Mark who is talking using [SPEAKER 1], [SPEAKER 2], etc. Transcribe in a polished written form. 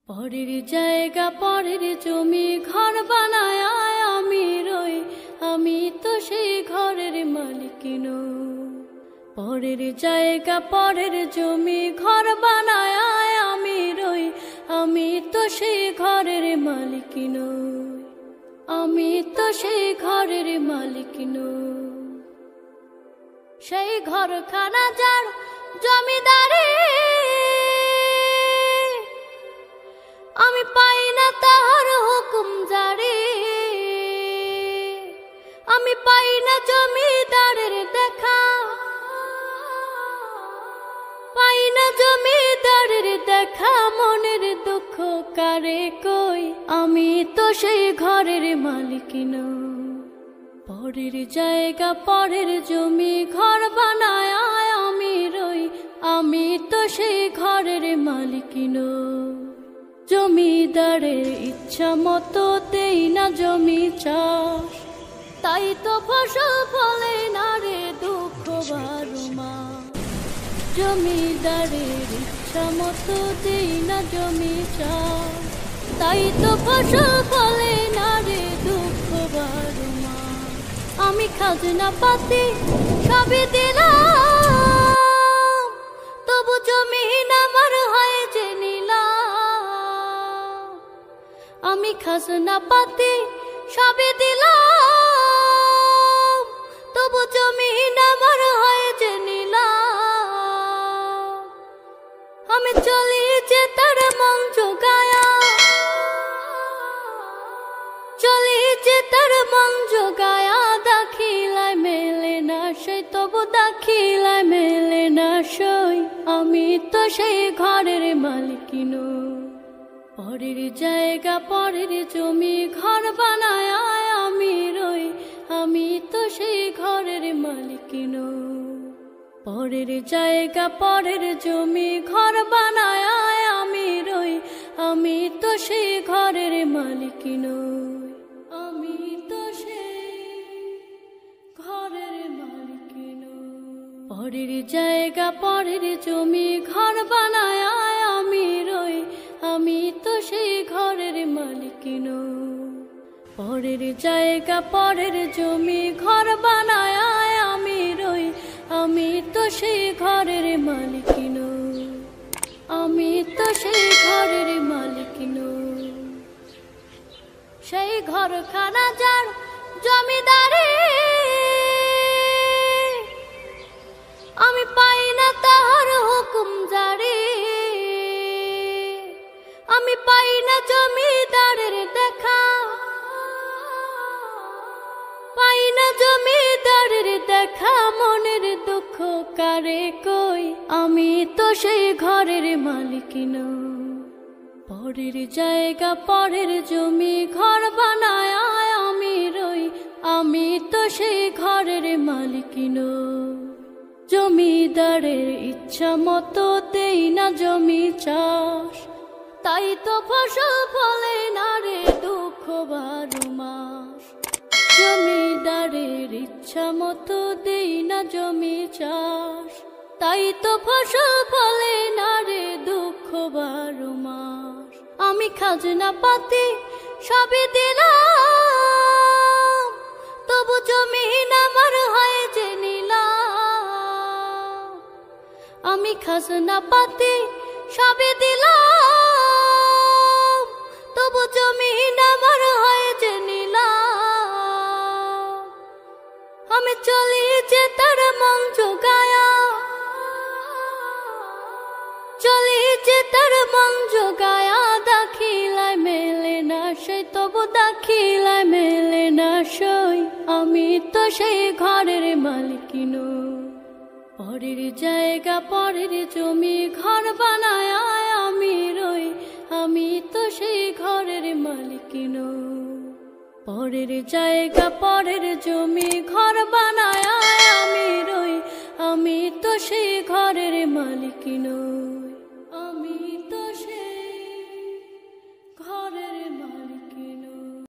[SPEAKER 1] পরের জায়গা পরের জমি ঘর বানায় আমি রই, আমি তো সেই ঘরের মালিক নই। পরের জায়গা পরের জমি ঘর বানায় আমি রই, আমি তো সেই ঘরের মালিক নই, আমি তো সেই ঘরের মালিক নই। সেই ঘরখানা যার জমিদারি, আমি পাই না তাহার হুকুম জারি, আমি পাই না জমিদারের দেখা, পাই না জমিদারের দেখা। মনের দুঃখ কারে কই, আমি তো সেই ঘরের মালিক নই। পরের জায়গা পরের জমি ঘর বানায় আমি রই, আমি তো সেই ঘরের মালিক নই। জমিদারের ইচ্ছা মতো দেই না জমি চাষ, তাই তো ফসল ফলে না রে দুঃখ বারো মাস। জমিদারের ইচ্ছা মতো দেই না জমি চাষ, তাই তো ফসল ফলে না রে দুঃখ বারো মাস। আমি খাজনা পাতি সবই দিলাম, তবু জমিন আমার হয় যে নিলাম। আমি খাজনা পাতি সবই দিলাম, তবু জমিন আমার হয় যে নিলাম। আমি চলি যে তার মন জোগায়া, চলি যে তার মন জোগায়া। দাখিলায় মেলে না সই, তবু দাখিলায় মেলে না সই, আমি তো সেই ঘরের মালিক নই। পরের জায়গা পরের জমি ঘর বানায় আমি রই, আমি তো সেই ঘরের মালিক নই। পরের জায়গা পরের জমি ঘর বানায় আমি রই, আমি তো সেই ঘরের মালিক নই, আমি তো সেই ঘরের মালিক নই। পরের জায়গা পরের জমি ঘর বানায় আমি রই, আমি তো সেই ঘরের মালিক নই। পরের জায়গা পরের জমি ঘর বানায় আমি রই, আমি তো সেই ঘরের মালিক নই, আমি তো সেই ঘরের মালিক নই। সেই ঘরখানা যার জমিদারি, আমি পাই না তাহার হুকুম জারি, আমি পাই না জমিদারের দেখা, পাই না জমিদারের দেখা। মনের দুঃখ কারে কই, আমি তো সেই ঘরের মালিক নই। পরের জায়গা পরের জমি ঘর বানায় আমি রই, আমি তো সেই ঘরের মালিক নই। জমিদারের ইচ্ছা মতো দেই না জমি চাষ, তাই তো ফসল ফলে না রে দুঃখ বারো মাস। জমিদারের ইচ্ছা মতো দেই না জমি চাষ, তাই তো ফসল ফলে না রে দুঃখ বারো মাস। আমি খাজনা পাতি সবই দিলাম, তবু জমিন আমার হয় যে নিলাম। আমি খাজনা পাতি সবই দিলাম, তবু জমিন আমার হয় যে নিলাম। আমি চলি যে তার মন জোগায়া, চলি যে তার মন জোগায়া। দাখিলায় মেলে না সই, তবু দাখিলায় মেলে না সই, আমি তো সেই ঘরের মালিক নই। পরের জায়গা পরের জমি ঘর বানায় আমি রই, আমি তো সেই ঘরের মালিক নই। পরের জায়গা পরের জমি ঘর বানায় আমি রই, আমি তো সেই ঘরের মালিক নই।